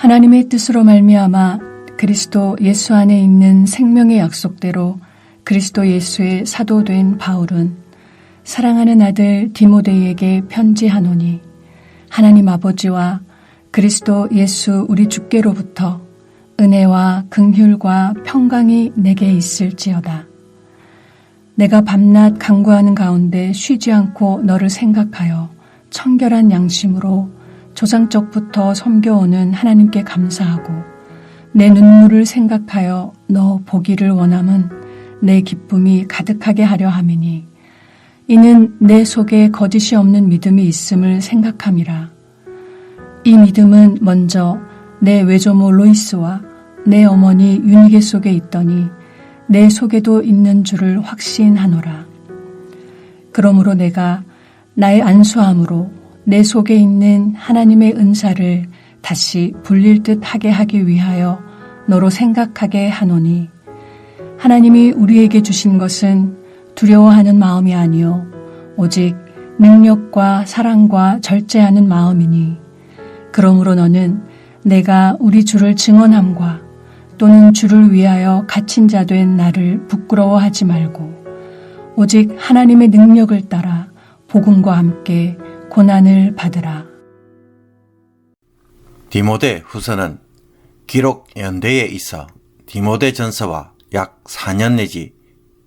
하나님의 뜻으로 말미암아 그리스도 예수 안에 있는 생명의 약속대로 그리스도 예수의 사도된 바울은 사랑하는 아들 디모데에게 편지하노니 하나님 아버지와 그리스도 예수 우리 주께로부터 은혜와 긍휼과 평강이 내게 있을지어다. 내가 밤낮 간구하는 가운데 쉬지 않고 너를 생각하여 청결한 양심으로 조상적부터 섬겨오는 하나님께 감사하고 내 눈물을 생각하여 너 보기를 원함은 내 기쁨이 가득하게 하려 함이니 이는 내 속에 거짓이 없는 믿음이 있음을 생각함이라. 이 믿음은 먼저 내 외조모 로이스와 내 어머니 유니게 속에 있더니 내 속에도 있는 줄을 확신하노라. 그러므로 내가 나의 안수함으로 내 속에 있는 하나님의 은사를 다시 불릴 듯 하게 하기 위하여 너로 생각하게 하노니 하나님이 우리에게 주신 것은 두려워하는 마음이 아니요 오직 능력과 사랑과 절제하는 마음이니 그러므로 너는 내가 우리 주를 증언함과 또는 주를 위하여 갇힌 자 된 나를 부끄러워하지 말고 오직 하나님의 능력을 따라 복음과 함께 고난을 받으라. 디모데 후서는 기록 연대에 있어 디모데 전서와 약 4년 내지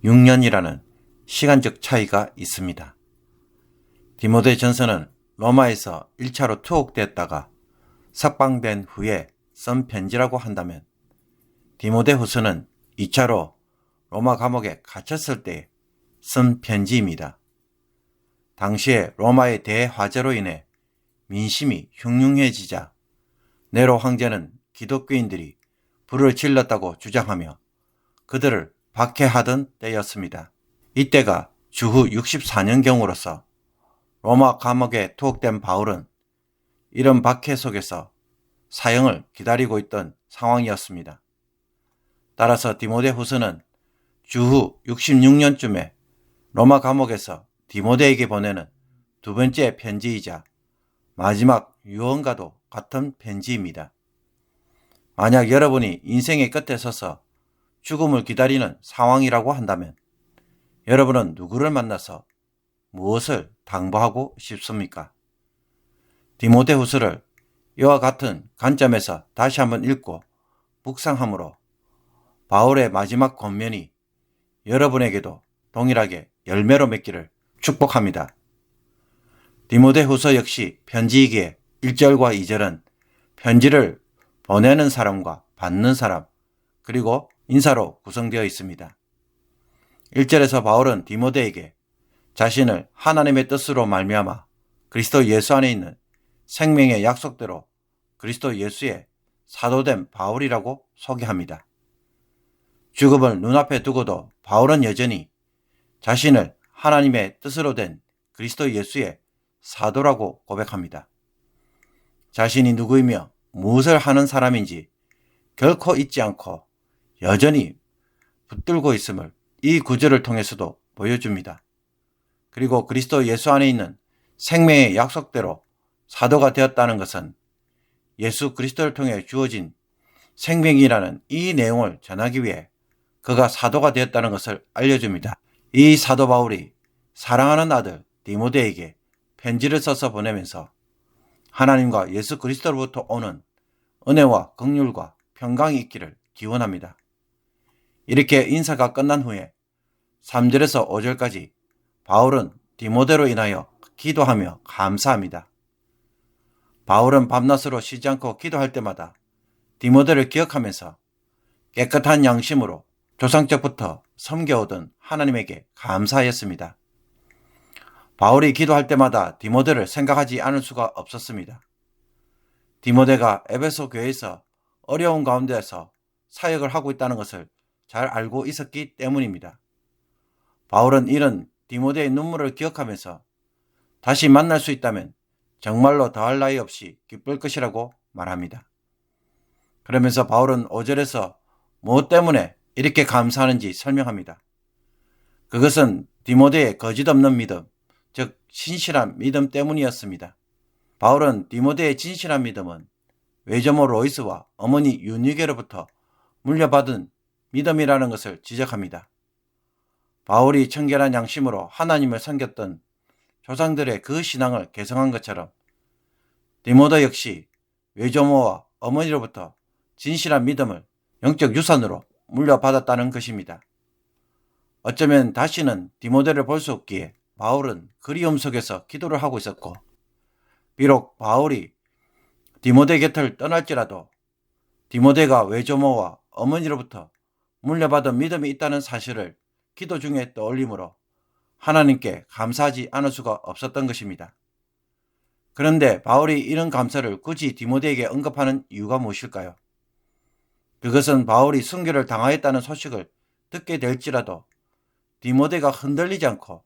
6년이라는 시간적 차이가 있습니다. 디모데 전서는 로마에서 1차로 투옥됐다가 석방된 후에 쓴 편지라고 한다면 디모데 후서는 2차로 로마 감옥에 갇혔을 때 쓴 편지입니다. 당시에 로마의 대화재로 인해 민심이 흉흉해지자 네로 황제는 기독교인들이 불을 질렀다고 주장하며 그들을 박해하던 때였습니다. 이때가 주후 64년경으로서 로마 감옥에 투옥된 바울은 이런 박해 속에서 사형을 기다리고 있던 상황이었습니다. 따라서 디모데 후서는 주후 66년쯤에 로마 감옥에서 디모데에게 보내는 두 번째 편지이자 마지막 유언과도 같은 편지입니다. 만약 여러분이 인생의 끝에 서서 죽음을 기다리는 상황이라고 한다면 여러분은 누구를 만나서 무엇을 당부하고 싶습니까? 디모데 후서를 이와 같은 관점에서 다시 한번 읽고 묵상함으로 바울의 마지막 권면이 여러분에게도 동일하게 열매로 맺기를 축복합니다. 디모데 후서 역시 편지이기에 1절과 2절은 편지를 보내는 사람과 받는 사람 그리고 인사로 구성되어 있습니다. 1절에서 바울은 디모데에게 자신을 하나님의 뜻으로 말미암아 그리스도 예수 안에 있는 생명의 약속대로 그리스도 예수의 사도된 바울이라고 소개합니다. 죽음을 눈앞에 두고도 바울은 여전히 자신을 하나님의 뜻으로 된 그리스도 예수의 사도라고 고백합니다. 자신이 누구이며 무엇을 하는 사람인지 결코 잊지 않고 여전히 붙들고 있음을 이 구절을 통해서도 보여줍니다. 그리고 그리스도 예수 안에 있는 생명의 약속대로 사도가 되었다는 것은 예수 그리스도를 통해 주어진 생명이라는 이 내용을 전하기 위해 그가 사도가 되었다는 것을 알려줍니다. 이 사도 바울이 사랑하는 아들 디모데에게 편지를 써서 보내면서 하나님과 예수 그리스도로부터 오는 은혜와 긍휼과 평강이 있기를 기원합니다. 이렇게 인사가 끝난 후에 3절에서 5절까지 바울은 디모데로 인하여 기도하며 감사합니다. 바울은 밤낮으로 쉬지 않고 기도할 때마다 디모데를 기억하면서 깨끗한 양심으로 조상적부터 섬겨오던 하나님에게 감사하였습니다. 바울이 기도할 때마다 디모데를 생각하지 않을 수가 없었습니다. 디모데가 에베소 교회에서 어려운 가운데서 사역을 하고 있다는 것을 잘 알고 있었기 때문입니다. 바울은 이런 디모데의 눈물을 기억하면서 다시 만날 수 있다면 정말로 더할 나위 없이 기쁠 것이라고 말합니다. 그러면서 바울은 5절에서 무엇 때문에 이렇게 감사하는지 설명합니다. 그것은 디모데의 거짓없는 믿음, 즉 신실한 믿음 때문이었습니다. 바울은 디모데의 진실한 믿음은 외조모 로이스와 어머니 유니게로부터 물려받은 믿음이라는 것을 지적합니다. 바울이 청결한 양심으로 하나님을 섬겼던 조상들의 그 신앙을 계승한 것처럼 디모데 역시 외조모와 어머니로부터 진실한 믿음을 영적 유산으로 물려받았다는 것입니다. 어쩌면 다시는 디모데를 볼 수 없기에 바울은 그리움 속에서 기도를 하고 있었고, 비록 바울이 디모데 곁을 떠날지라도 디모데가 외조모와 어머니로부터 물려받은 믿음이 있다는 사실을 기도 중에 떠올림으로 하나님께 감사하지 않을 수가 없었던 것입니다. 그런데 바울이 이런 감사를 굳이 디모데에게 언급하는 이유가 무엇일까요? 그것은 바울이 순교를 당하였다는 소식을 듣게 될지라도 디모데가 흔들리지 않고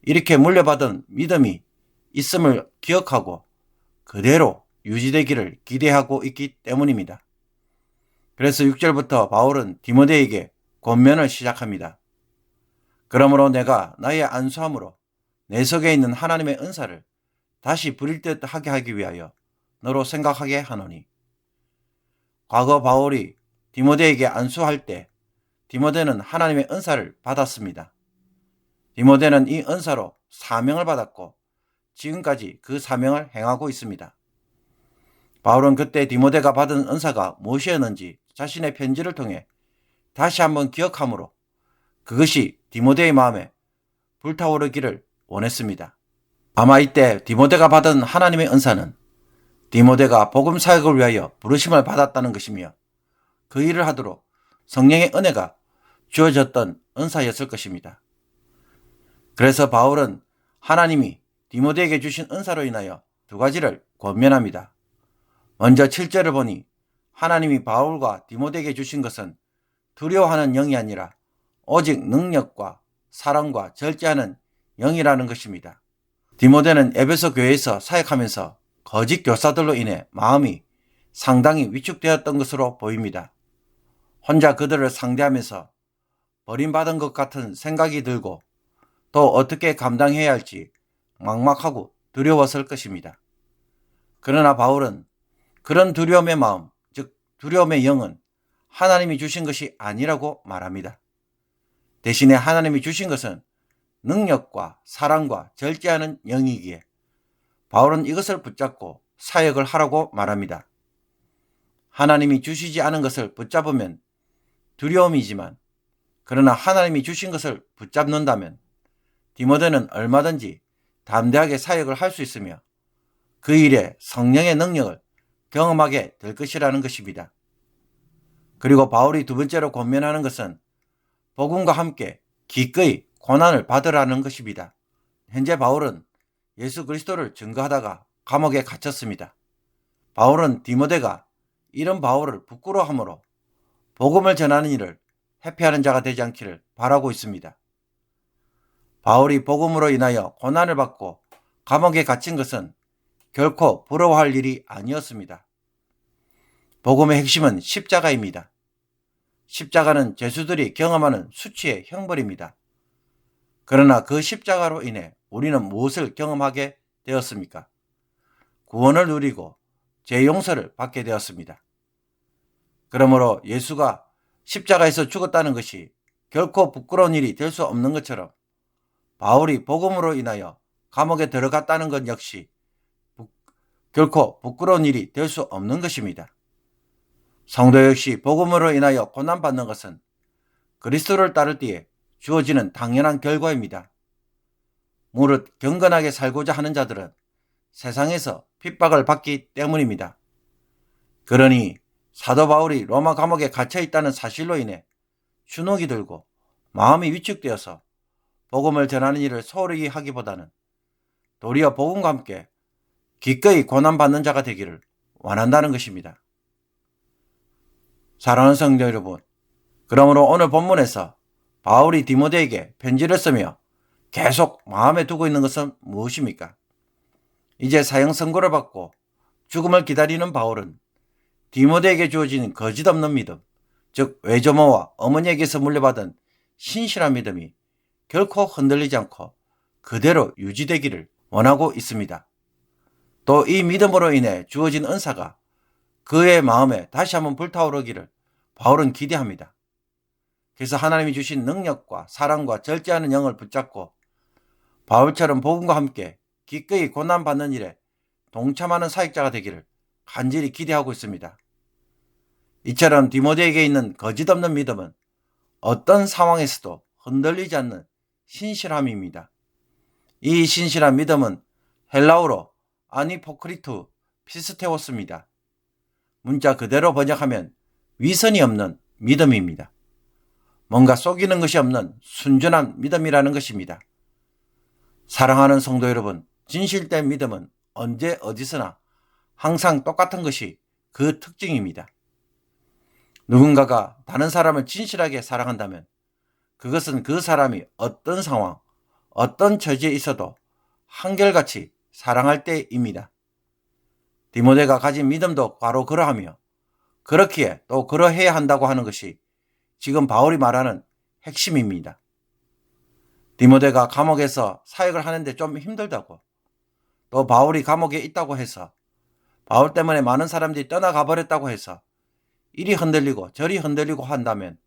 이렇게 물려받은 믿음이 있음을 기억하고 그대로 유지되기를 기대하고 있기 때문입니다. 그래서 6절부터 바울은 디모데에게 권면을 시작합니다. 그러므로 내가 나의 안수함으로 내 속에 있는 하나님의 은사를 다시 부릴 듯 하게 하기 위하여 너로 생각하게 하노니, 과거 바울이 디모데에게 안수할 때 디모데는 하나님의 은사를 받았습니다. 디모데는 이 은사로 사명을 받았고 지금까지 그 사명을 행하고 있습니다. 바울은 그때 디모데가 받은 은사가 무엇이었는지 자신의 편지를 통해 다시 한번 기억함으로 그것이 디모데의 마음에 불타오르기를 원했습니다. 아마 이때 디모데가 받은 하나님의 은사는 디모데가 복음 사역을 위하여 부르심을 받았다는 것이며 그 일을 하도록 성령의 은혜가 주어졌던 은사였을 것입니다. 그래서 바울은 하나님이 디모데에게 주신 은사로 인하여 두 가지를 권면합니다. 먼저 7절을 보니 하나님이 바울과 디모데에게 주신 것은 두려워하는 영이 아니라 오직 능력과 사랑과 절제하는 영이라는 것입니다. 디모데는 에베소 교회에서 사역하면서 거짓 교사들로 인해 마음이 상당히 위축되었던 것으로 보입니다. 혼자 그들을 상대하면서 버림받은 것 같은 생각이 들고 또 어떻게 감당해야 할지 막막하고 두려웠을 것입니다. 그러나 바울은 그런 두려움의 마음, 즉 두려움의 영은 하나님이 주신 것이 아니라고 말합니다. 대신에 하나님이 주신 것은 능력과 사랑과 절제하는 영이기에 바울은 이것을 붙잡고 사역을 하라고 말합니다. 하나님이 주시지 않은 것을 붙잡으면 두려움이지만 그러나 하나님이 주신 것을 붙잡는다면 디모데는 얼마든지 담대하게 사역을 할 수 있으며 그 일에 성령의 능력을 경험하게 될 것이라는 것입니다. 그리고 바울이 두 번째로 권면하는 것은 복음과 함께 기꺼이 고난을 받으라는 것입니다. 현재 바울은 예수 그리스도를 증거하다가 감옥에 갇혔습니다. 바울은 디모데가 이런 바울을 부끄러워함으로 복음을 전하는 일을 회피하는 자가 되지 않기를 바라고 있습니다. 바울이 복음으로 인하여 고난을 받고 감옥에 갇힌 것은 결코 부러워할 일이 아니었습니다. 복음의 핵심은 십자가입니다. 십자가는 죄수들이 경험하는 수치의 형벌입니다. 그러나 그 십자가로 인해 우리는 무엇을 경험하게 되었습니까? 구원을 누리고 죄 용서를 받게 되었습니다. 그러므로 예수가 십자가에서 죽었다는 것이 결코 부끄러운 일이 될 수 없는 것처럼 바울이 복음으로 인하여 감옥에 들어갔다는 것 역시 결코 부끄러운 일이 될 수 없는 것입니다. 성도 역시 복음으로 인하여 고난받는 것은 그리스도를 따를 때에 주어지는 당연한 결과입니다. 무릇 경건하게 살고자 하는 자들은 세상에서 핍박을 받기 때문입니다. 그러니 사도 바울이 로마 감옥에 갇혀 있다는 사실로 인해 주눅이 들고 마음이 위축되어서 복음을 전하는 일을 소홀히 하기보다는 도리어 복음과 함께 기꺼이 고난받는 자가 되기를 원한다는 것입니다. 사랑하는 성도 여러분, 그러므로 오늘 본문에서 바울이 디모데에게 편지를 쓰며 계속 마음에 두고 있는 것은 무엇입니까? 이제 사형 선고를 받고 죽음을 기다리는 바울은 디모데에게 주어진 거짓없는 믿음, 즉 외조모와 어머니에게서 물려받은 신실한 믿음이 결코 흔들리지 않고 그대로 유지되기를 원하고 있습니다. 또 이 믿음으로 인해 주어진 은사가 그의 마음에 다시 한번 불타오르기를 바울은 기대합니다. 그래서 하나님이 주신 능력과 사랑과 절제하는 영을 붙잡고 바울처럼 복음과 함께 기꺼이 고난받는 일에 동참하는 사역자가 되기를 간절히 기대하고 있습니다. 이처럼 디모데에게 있는 거짓없는 믿음은 어떤 상황에서도 흔들리지 않는 신실함입니다. 이 신실한 믿음은 헬라어로 아니포크리투 피스테오스입니다. 문자 그대로 번역하면 위선이 없는 믿음입니다. 뭔가 속이는 것이 없는 순전한 믿음이라는 것입니다. 사랑하는 성도 여러분, 진실된 믿음은 언제 어디서나 항상 똑같은 것이 그 특징입니다. 누군가가 다른 사람을 진실하게 사랑한다면 그것은 그 사람이 어떤 상황, 어떤 처지에 있어도 한결같이 사랑할 때입니다. 디모데가 가진 믿음도 바로 그러하며 그렇기에 또 그러해야 한다고 하는 것이 지금 바울이 말하는 핵심입니다. 디모데가 감옥에서 사역을 하는데 좀 힘들다고, 또 바울이 감옥에 있다고 해서 바울 때문에 많은 사람들이 떠나가 버렸다고 해서 이리 흔들리고 저리 흔들리고 한다면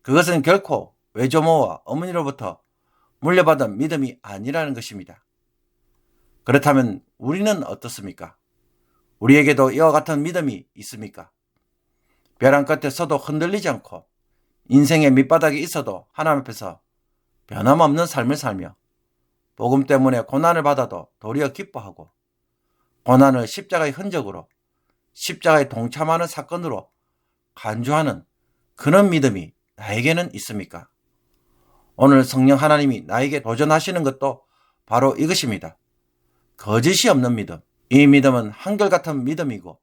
그것은 결코 외조모와 어머니로부터 물려받은 믿음이 아니라는 것입니다. 그렇다면 우리는 어떻습니까? 우리에게도 이와 같은 믿음이 있습니까? 벼랑 끝에 서도 흔들리지 않고 인생의 밑바닥에 있어도 하나님 앞에서 변함없는 삶을 살며 복음 때문에 고난을 받아도 도리어 기뻐하고 고난을 십자가의 흔적으로 십자가에 동참하는 사건으로 간주하는 그런 믿음이 나에게는 있습니까? 오늘 성령 하나님이 나에게 도전하시는 것도 바로 이것입니다. 거짓이 없는 믿음. 이 믿음은 한결같은 믿음이고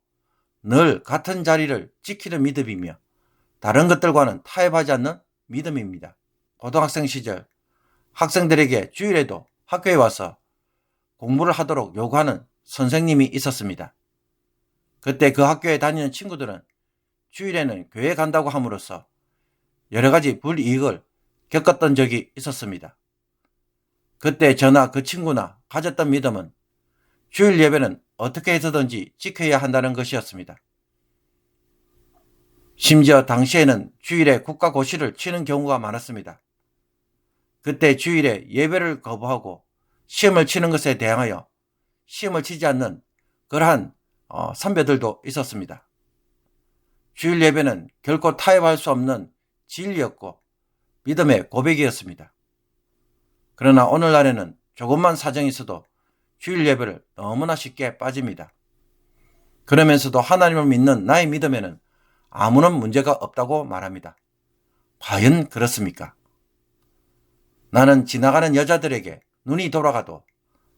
늘 같은 자리를 지키는 믿음이며 다른 것들과는 타협하지 않는 믿음입니다. 고등학생 시절 학생들에게 주일에도 학교에 와서 공부를 하도록 요구하는 선생님이 있었습니다. 그때 그 학교에 다니는 친구들은 주일에는 교회 간다고 함으로써 여러 가지 불이익을 겪었던 적이 있었습니다. 그때 저나 그 친구나 가졌던 믿음은 주일 예배는 어떻게 해서든지 지켜야 한다는 것이었습니다. 심지어 당시에는 주일에 국가고시를 치는 경우가 많았습니다. 그때 주일에 예배를 거부하고 시험을 치는 것에 대항하여 시험을 치지 않는 그러한 선배들도 있었습니다. 주일 예배는 결코 타협할 수 없는 진리였고 믿음의 고백이었습니다. 그러나 오늘날에는 조금만 사정이 있어도 주일 예배를 너무나 쉽게 빠집니다. 그러면서도 하나님을 믿는 나의 믿음에는 아무런 문제가 없다고 말합니다. 과연 그렇습니까? 나는 지나가는 여자들에게 눈이 돌아가도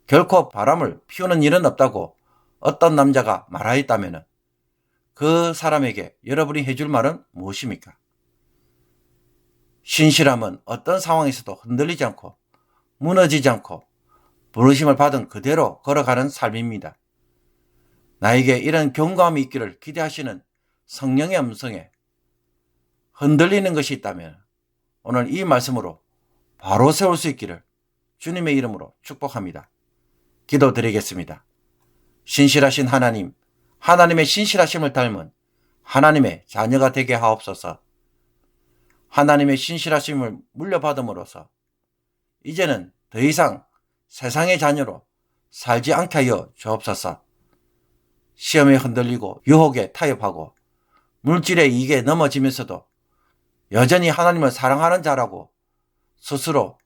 결코 바람을 피우는 일은 없다고 어떤 남자가 말하였다면 그 사람에게 여러분이 해줄 말은 무엇입니까? 신실함은 어떤 상황에서도 흔들리지 않고 무너지지 않고 부르심을 받은 그대로 걸어가는 삶입니다. 나에게 이런 경고함이 있기를 기대하시는 성령의 음성에 흔들리는 것이 있다면 오늘 이 말씀으로 바로 세울 수 있기를 주님의 이름으로 축복합니다. 기도드리겠습니다. 신실하신 하나님, 하나님의 신실하심을 닮은 하나님의 자녀가 되게 하옵소서. 하나님의 신실하심을 물려받음으로써 이제는 더 이상 세상의 자녀로 살지 않게 하여 주옵소서. 시험에 흔들리고 유혹에 타협하고 물질의 이익에 넘어지면서도 여전히 하나님을 사랑하는 자라고 스스로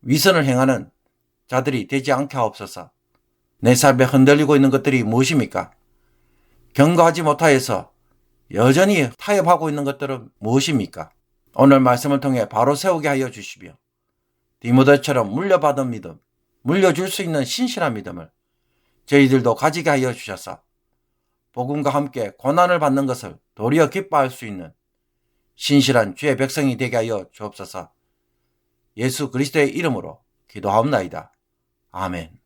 위선을 행하는 자들이 되지 않게 하옵소서. 내 삶에 흔들리고 있는 것들이 무엇입니까? 경고하지 못하여서 여전히 타협하고 있는 것들은 무엇입니까? 오늘 말씀을 통해 바로 세우게 하여 주시며 디모데처럼 물려받은 믿음, 물려줄 수 있는 신실한 믿음을 저희들도 가지게 하여 주셔서 복음과 함께 고난을 받는 것을 도리어 기뻐할 수 있는 신실한 주의 백성이 되게 하여 주옵소서. 예수 그리스도의 이름으로 기도하옵나이다. 아멘.